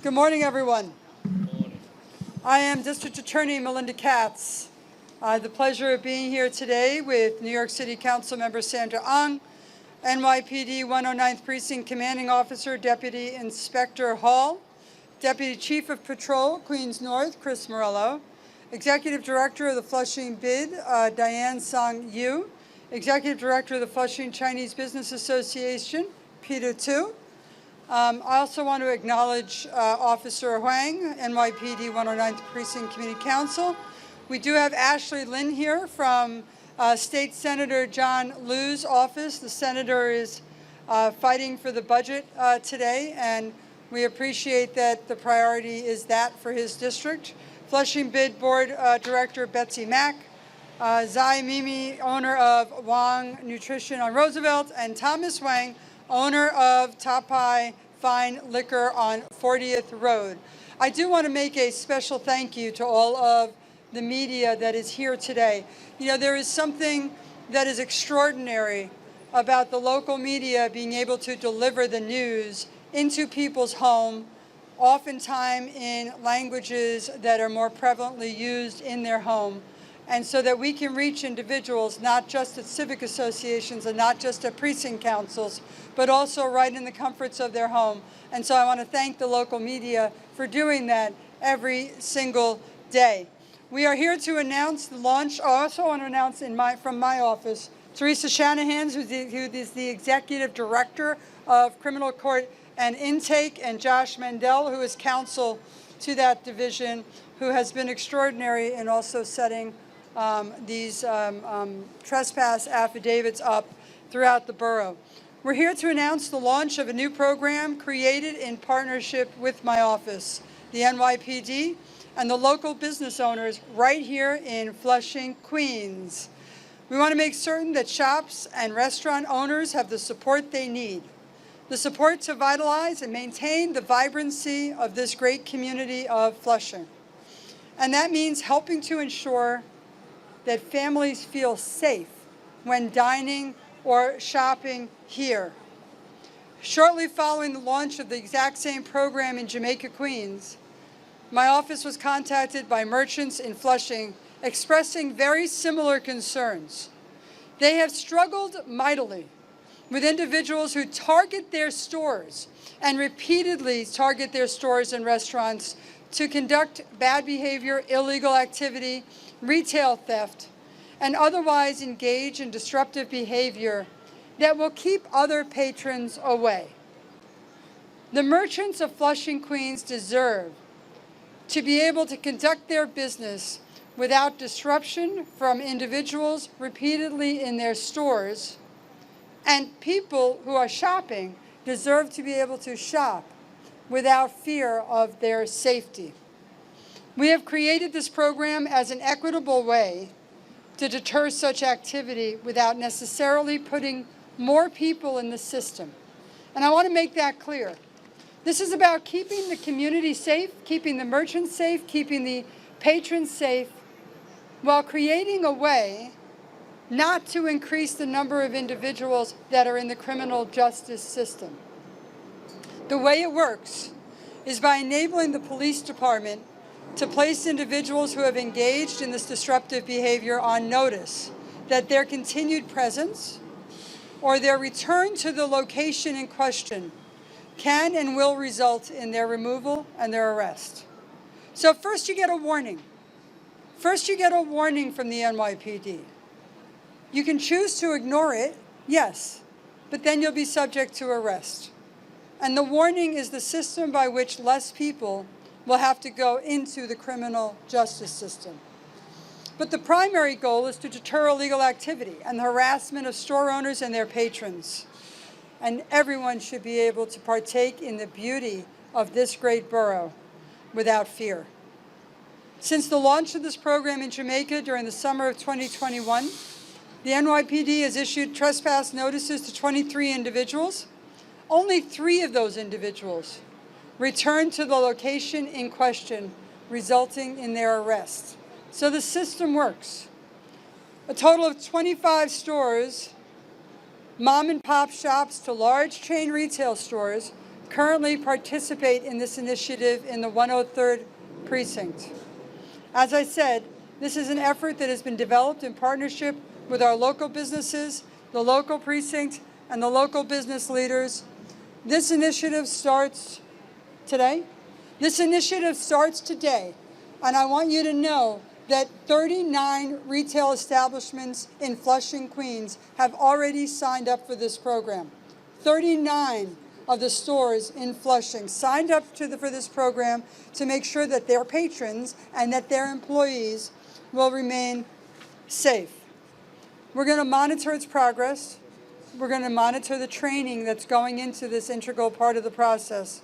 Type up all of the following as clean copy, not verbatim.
Good morning, everyone. I am District Attorney Melinda Katz. I have the pleasure of being here today with New York City Council Member Sandra Ung, NYPD 109th Precinct Commanding Officer Deputy Inspector Hall, Deputy Chief of Patrol, Queens North, Chris Morello, Executive Director of the Flushing BID, Diane Song Yu, Executive Director of the Flushing Chinese Business Association, Peter Tu. I also want to acknowledge Officer Huang, NYPD 109th Precinct Community Council. We do have Ashley Lynn here from State Senator John Liu's office. The senator is fighting for the budget today, and we appreciate that the priority is that for his district. Flushing BID Board Director Betsy Mack, Zai Mimi, owner of Wang Nutrition on Roosevelt, and Thomas Wang, owner of Tapai Fine Liquor on 40th Road. I do want to make a special thank you to all of the media that is here today. You know, there is something that is extraordinary about the local media being able to deliver the news into people's home, oftentimes in languages that are more prevalently used in their home, and so that we can reach individuals not just at civic associations and not just at precinct councils, but also right in the comforts of their home. And so I want to thank the local media for doing that every single day. We are here to announce the launch. I also want to announce from my office, Teresa Shanahan, who is the Executive Director of Criminal Court and Intake, and Josh Mandel, who is counsel to that division, who has been extraordinary in also setting these trespass affidavits up throughout the borough. We're here to announce the launch of a new program created in partnership with my office, the NYPD, and the local business owners right here in Flushing, Queens. We want to make certain that shops and restaurant owners have the support they need, the support to vitalize and maintain the vibrancy of this great community of Flushing. And that means helping to ensure that families feel safe when dining or shopping here. Shortly following the launch of the exact same program in Jamaica, Queens, my office was contacted by merchants in Flushing expressing very similar concerns. They have struggled mightily with individuals who target their stores and repeatedly target their stores and restaurants to conduct bad behavior, illegal activity, retail theft, and otherwise engage in disruptive behavior that will keep other patrons away. The merchants of Flushing, Queens deserve to be able to conduct their business without disruption from individuals repeatedly in their stores, and people who are shopping deserve to be able to shop without fear of their safety. We have created this program as an equitable way to deter such activity without necessarily putting more people in the system. And I want to make that clear. This is about keeping the community safe, keeping the merchants safe, keeping the patrons safe, while creating a way not to increase the number of individuals that are in the criminal justice system. The way it works is by enabling the police department to place individuals who have engaged in this disruptive behavior on notice that their continued presence or their return to the location in question can and will result in their removal and their arrest. So first you get a warning. First you get a warning from the NYPD. You can choose to ignore it, yes, but then you'll be subject to arrest. And the warning is the system by which less people will have to go into the criminal justice system. But the primary goal is to deter illegal activity and the harassment of store owners and their patrons. And everyone should be able to partake in the beauty of this great borough without fear. Since the launch of this program in Jamaica during the summer of 2021, the NYPD has issued trespass notices to 23 individuals. Only 3 of those individuals returned to the location in question, resulting in their arrest. So the system works. A total of 25 stores, mom and pop shops to large chain retail stores, currently participate in this initiative in the 103rd Precinct. As I said, this is an effort that has been developed in partnership with our local businesses, the local precinct, and the local business leaders. This initiative starts today. This initiative starts today, and I want you to know that 39 retail establishments in Flushing, Queens have already signed up for this program. 39 of the stores in Flushing signed up for this program to make sure that their patrons and that their employees will remain safe. We're going to monitor its progress. We're going to monitor the training that's going into this integral part of the process,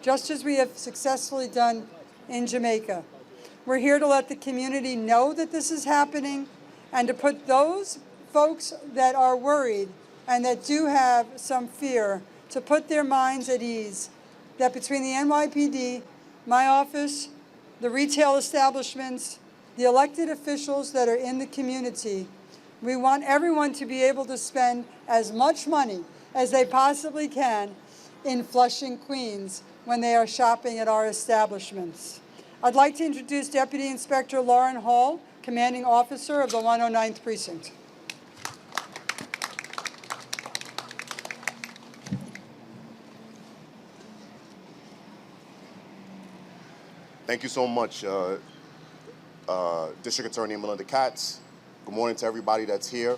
just as we have successfully done in Jamaica. We're here to let the community know that this is happening and to put those folks that are worried and that do have some fear to put their minds at ease that between the NYPD, my office, the retail establishments, the elected officials that are in the community, we want everyone to be able to spend as much money as they possibly can in Flushing, Queens when they are shopping at our establishments. I'd like to introduce Deputy Inspector Louron E, Commanding Officer of the 109th Precinct. Thank you so much, District Attorney Melinda Katz. Good morning to everybody that's here.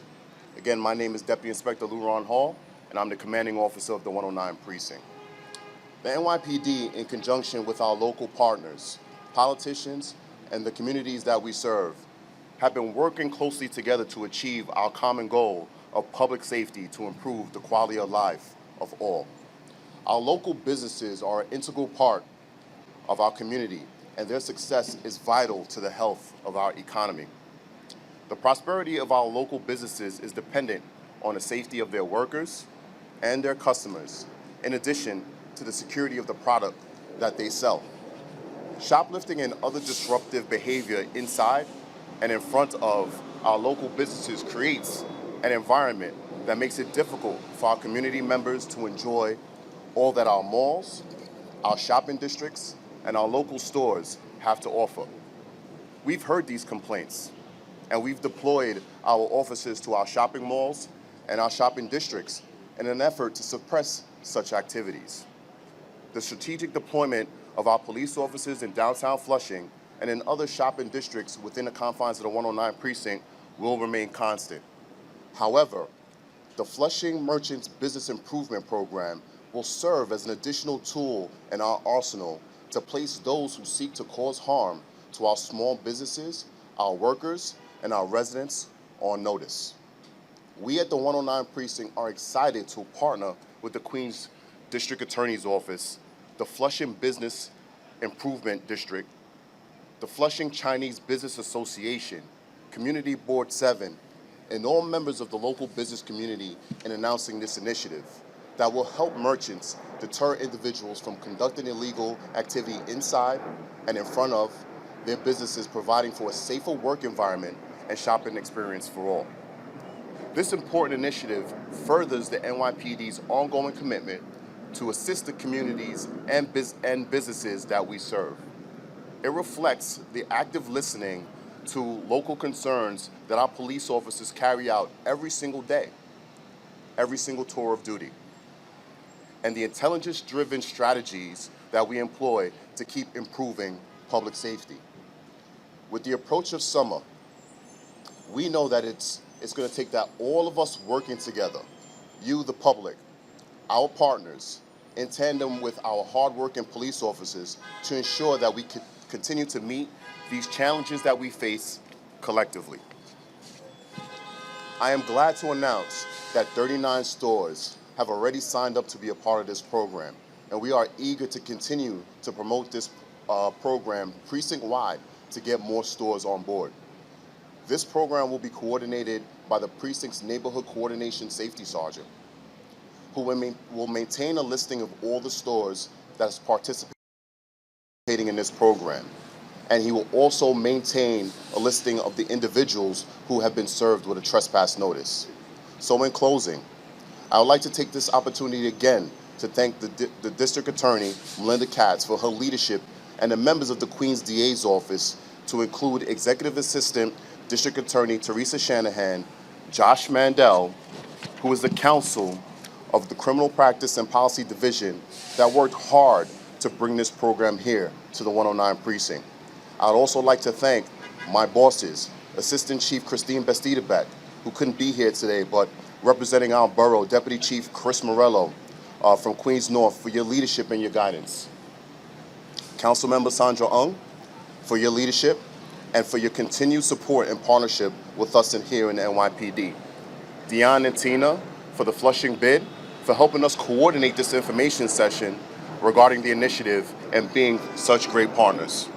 Again, my name is Deputy Inspector Louron E, and I'm the Commanding Officer of the 109 Precinct. The NYPD, in conjunction with our local partners, politicians, and the communities that we serve, have been working closely together to achieve our common goal of public safety to improve the quality of life of all. Our local businesses are an integral part of our community, and their success is vital to the health of our economy. The prosperity of our local businesses is dependent on the safety of their workers and their customers, in addition to the security of the product that they sell. Shoplifting and other disruptive behavior inside and in front of our local businesses creates an environment that makes it difficult for our community members to enjoy all that our malls, our shopping districts, and our local stores have to offer. We've heard these complaints, and we've deployed our officers to our shopping malls and our shopping districts in an effort to suppress such activities. The strategic deployment of our police officers in downtown Flushing and in other shopping districts within the confines of the 109 Precinct will remain constant. However, the Flushing Merchants Business Improvement Program will serve as an additional tool in our arsenal to place those who seek to cause harm to our small businesses, our workers, and our residents on notice. We at the 109 Precinct are excited to partner with the Queens District Attorney's Office, the Flushing Business Improvement District, the Flushing Chinese Business Association, Community Board 7, and all members of the local business community in announcing this initiative that will help merchants deter individuals from conducting illegal activity inside and in front of their businesses, providing for a safer work environment and shopping experience for all. This important initiative furthers the NYPD's ongoing commitment to assist the communities and businesses that we serve. It reflects the active listening to local concerns that our police officers carry out every single day, every single tour of duty, and the intelligence-driven strategies that we employ to keep improving public safety. With the approach of summer, we know that it's going to take that all of us working together, you, the public, our partners, in tandem with our hardworking police officers, to ensure that we can continue to meet these challenges that we face collectively. I am glad to announce that 39 stores have already signed up to be a part of this program, and we are eager to continue to promote this program precinct-wide to get more stores on board. This program will be coordinated by the precinct's Neighborhood Coordination Safety Sergeant, who will maintain a listing of all the stores that's participating in this program. And he will also maintain a listing of the individuals who have been served with a trespass notice. So in closing, I would like to take this opportunity again to thank the District Attorney Melinda Katz for her leadership and the members of the Queens DA's office, to include Executive Assistant District Attorney Teresa Shanahan, Josh Mandel, who is the counsel of the Criminal Practice and Policy Division that worked hard to bring this program here to the 109 Precinct. I'd also like to thank my bosses, Assistant Chief Christine Bastida-Beck, who couldn't be here today, but representing our borough, Deputy Chief Chris Morello from Queens North, for your leadership and your guidance. Council Member Sandra Ung, for your leadership and for your continued support and partnership with us here in the NYPD. Dion and Tina, for the Flushing bid, for helping us coordinate this information session regarding the initiative and being such great partners.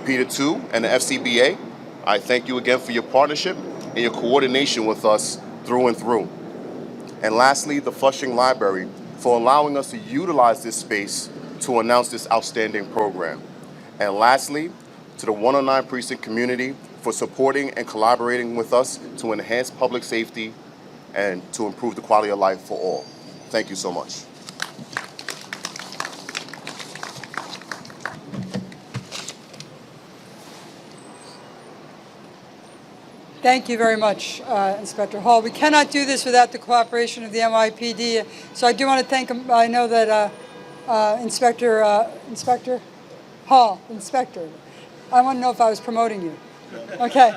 Peter too and the FCBA, I thank you again for your partnership and your coordination with us through and through. And lastly, the Flushing Library for allowing us to utilize this space to announce this outstanding program. And lastly, to the 109 Precinct community for supporting and collaborating with us to enhance public safety and to improve the quality of life for all. Thank you so much. Thank you very much, Inspector Hall. We cannot do this without the cooperation of the NYPD. So I do want to thank him. I know that Inspector Hall, Inspector. I want to know if I was promoting you. Okay.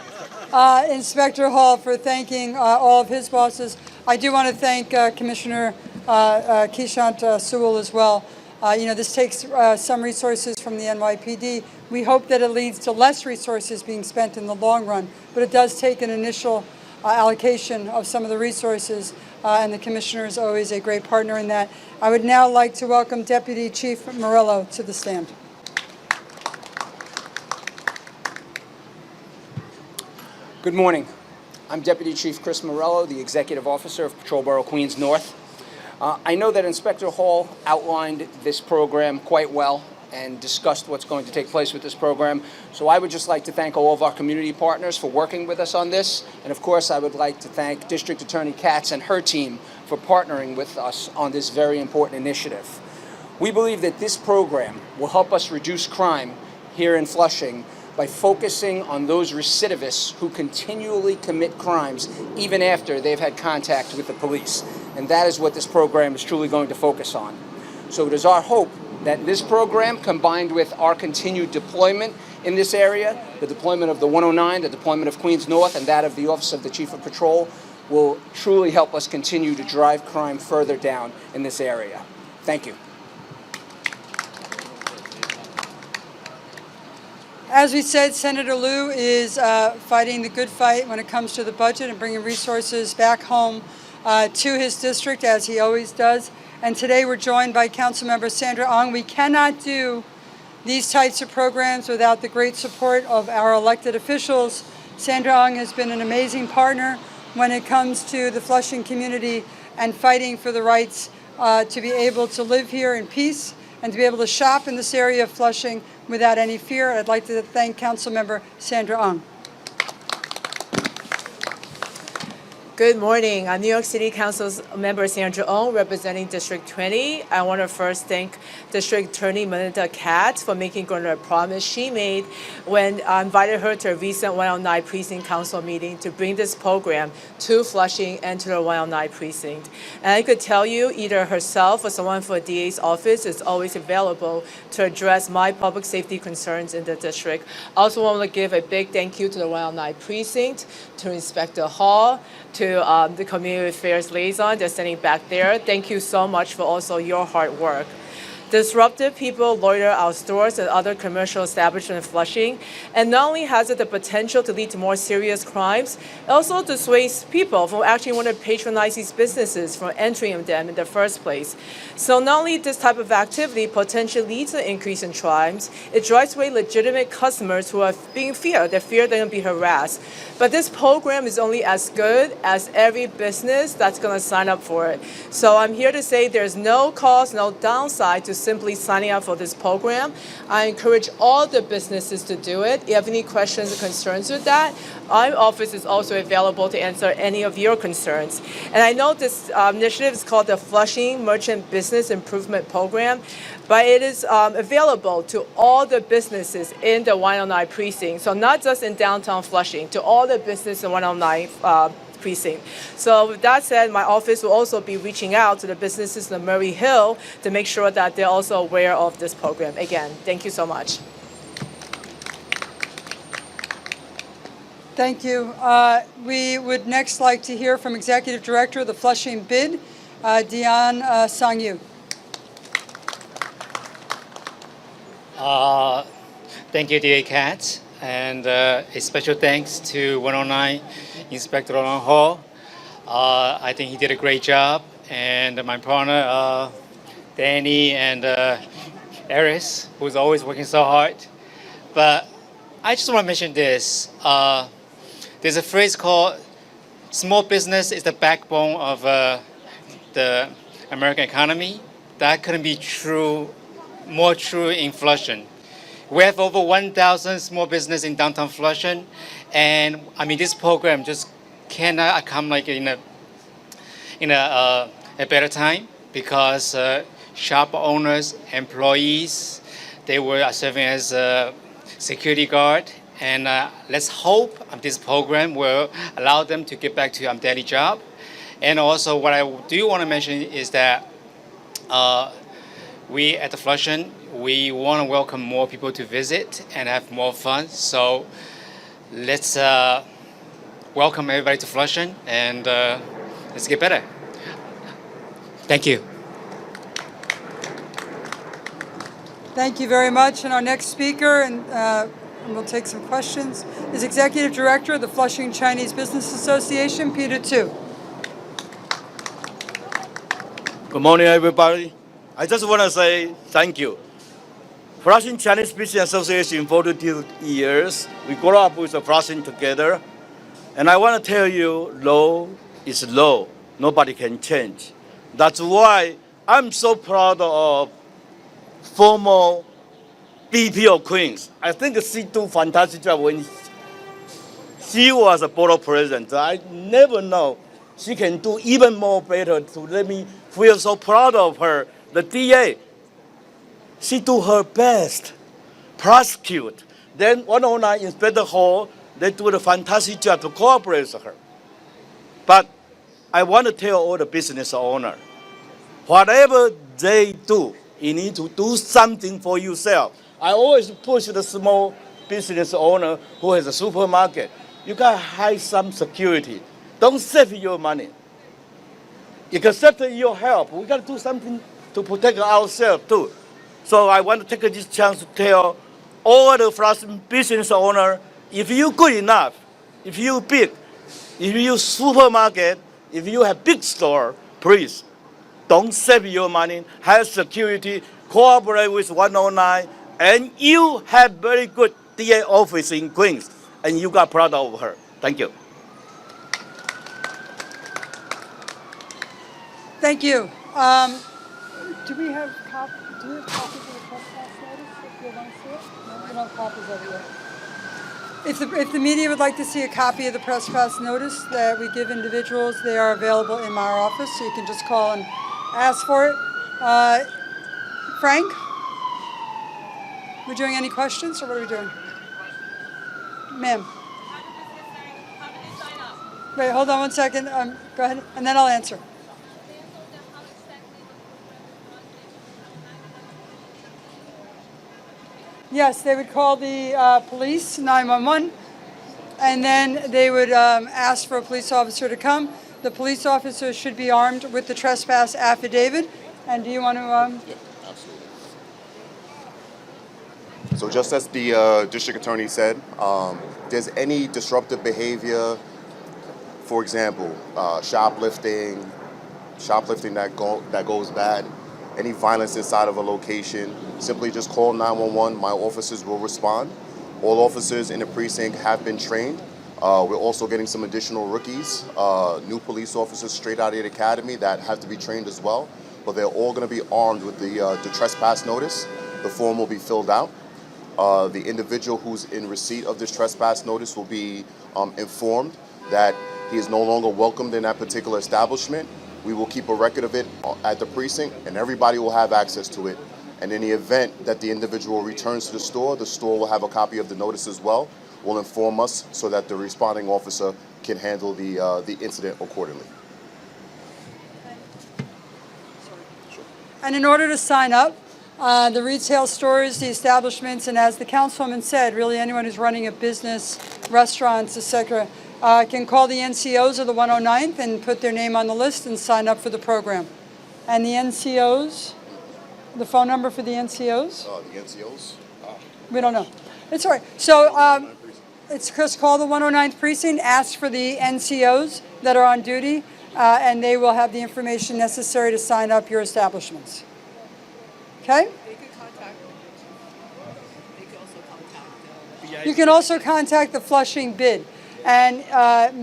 Inspector Hall for thanking all of his bosses. I do want to thank Commissioner Keishant Sewell as well. This takes some resources from the NYPD. We hope that it leads to less resources being spent in the long run, but it does take an initial allocation of some of the resources, and the Commissioner is always a great partner in that. I would now like to welcome Deputy Chief Morello to the stand. Good morning. I'm Deputy Chief Chris Morello, the Executive Officer of Patrol Borough Queens North. I know that Inspector Hall outlined this program quite well and discussed what's going to take place with this program. So I would just like to thank all of our community partners for working with us on this. And of course, I would like to thank District Attorney Katz and her team for partnering with us on this very important initiative. We believe that this program will help us reduce crime here in Flushing by focusing on those recidivists who continually commit crimes even after they've had contact with the police. And that is what this program is truly going to focus on. So it is our hope that this program, combined with our continued deployment in this area, the deployment of the 109, the deployment of Queens North, and that of the Office of the Chief of Patrol, will truly help us continue to drive crime further down in this area. Thank you. As we said, Senator Liu is fighting the good fight when it comes to the budget and bringing resources back home to his district, as he always does. And today we're joined by Council Member Sandra Ung. We cannot do these types of programs without the great support of our elected officials. Sandra Ung has been an amazing partner when it comes to the Flushing community and fighting for the rights to be able to live here in peace and to be able to shop in this area of Flushing without any fear. I'd like to thank Council Member Sandra Ung. Good morning. I'm New York City Council Member Sandra Ung, representing District 20. I want to first thank District Attorney Melinda Katz for making good on a promise she made when I invited her to a recent 109 Precinct Council meeting to bring this program to Flushing and to the 109 Precinct. And I could tell you, either herself or someone from the DA's office is always available to address my public safety concerns in the district. I also want to give a big thank you to the 109 Precinct, to Inspector Hall, to the Community Affairs Liaison that's standing back there. Thank you so much for also your hard work. Disruptive people loiter our stores and other commercial establishments in Flushing, and not only has it the potential to lead to more serious crimes, it also dissuades people from actually want to patronize these businesses from entering them in the first place. So not only this type of activity potentially leads to an increase in crimes, it drives away legitimate customers who are being feared. They fear they're going to be harassed. But this program is only as good as every business that's going to sign up for it. So I'm here to say there's no cost, no downside to simply signing up for this program. I encourage all the businesses to do it. If you have any questions or concerns with that, our office is also available to answer any of your concerns. And I know this initiative is called the Flushing Merchant Business Improvement Program, but it is available to all the businesses in the 109 precinct. So not just in downtown Flushing, to all the business in 109 precinct. So with that said, my office will also be reaching out to the businesses in Murray Hill to make sure that they're also aware of this program. Again, thank you so much. Thank you. We would next like to hear from Executive Director of the Flushing BID, Dion Sangyu. Thank you, DA Katz, and a special thanks to 109 Inspector Louron E. I think he did a great job, and my partner, Danny and Eris, who's always working so hard. But I just want to mention this. There's a phrase called small business is the backbone of the American economy. That couldn't be more true in Flushing. We have over 1,000 small business in downtown Flushing, and I mean this program just cannot come like in a better time because shop owners, employees, they were serving as a security guard, and let's hope this program will allow them to get back to daily job. And also, what I do want to mention is that we at the Flushing, we want to welcome more people to visit and have more fun. So let's welcome everybody to Flushing and let's get better. Thank you. Thank you very much. And our next speaker, and we'll take some questions, is Executive Director of the Flushing Chinese Business Association, Peter Tu. Good morning, everybody. I just want to say thank you. Flushing Chinese Business Association, 42 years. We grew up with the Flushing together. And I want to tell you, law is law. Nobody can change. That's why I'm so proud of former VP of Queens. I think she did a fantastic job when she was a board of president. I never know she can do even more better to let me feel so proud of her. The DA, she do her best, prosecute. Then 109 Inspector Hall, they do a fantastic job to cooperate with her. But I want to tell all the business owners, whatever they do, you need to do something for yourself. I always push the small business owner who has a supermarket. You got to hide some security. Don't save your money. You can accept your help. We got to do something to protect ourselves too. So I want to take this chance to tell all the Flushing business owners, if you good enough, if you big, if you supermarket, if you have big store, please don't save your money, have security, cooperate with 109, and you have very good DA office in Queens, and you got proud of her. Thank you. Thank you. Do we have copies of the trespass notice if you want to see it? No, we don't have copies of it yet. If the media would like to see a copy of the trespass notice that we give individuals, they are available in my office, so you can just call and ask for it. Frank? We're doing any questions, or what are we doing? Ma'am. Wait, hold on one second. Go ahead, and then I'll answer. Yes, they would call the police, 911, and then they would ask for a police officer to come. The police officer should be armed with the trespass affidavit. And do you want to? Yeah, absolutely. So just as the district attorney said, there's any disruptive behavior, for example, shoplifting that goes bad, any violence inside of a location, simply just call 911. My officers will respond. All officers in the precinct have been trained. We're also getting some additional rookies, new police officers straight out of the academy that have to be trained as well. but they're all going to be armed with the trespass notice. The form will be filled out. The individual who's in receipt of this trespass notice will be informed that he is no longer welcomed in that particular establishment. We will keep a record of it at the precinct, and everybody will have access to it. And in the event that the individual returns to the store will have a copy of the notice as well. Will inform us so that the responding officer can handle the incident accordingly. And in order to sign up, the retail stores, the establishments, and as the councilwoman said, really anyone who's running a business, restaurants, etc., can call the NCOs of the 109th and put their name on the list and sign up for the program. And the NCOs, the phone number for the NCOs? The NCOs? We don't know. It's all right. So it's just call the 109th precinct, ask for the NCOs that are on duty, and they will have the information necessary to sign up your establishments. Okay? They could contact. They could also contact. You can also contact the Flushing bid, and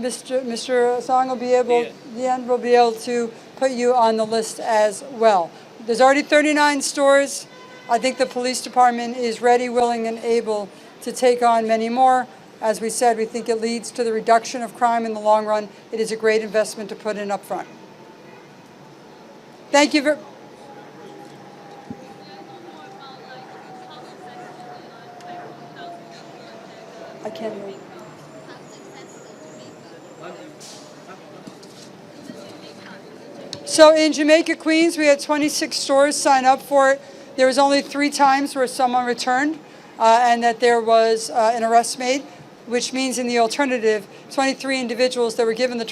Mr. Song will be able, will be able to put you on the list as well. There's already 39 stores. I think the police department is ready, willing, and able to take on many more. As we said, we think it leads to the reduction of crime in the long run. It is a great investment to put in up front. Thank you very I can't hear you. So in Jamaica, Queens, we had 26 stores sign up for it. There was only 3 times where someone returned and that there was an arrest made, which means in the alternative, 23 individuals that were given the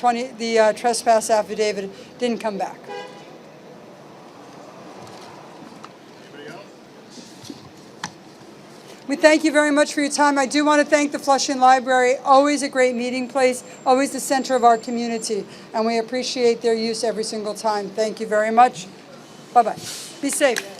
trespass affidavit didn't come back. We thank you very much for your time. I do want to thank the Flushing Library, always a great meeting place, always the center of our community, and we appreciate their use every single time. Thank you very much. Bye-bye. Be safe.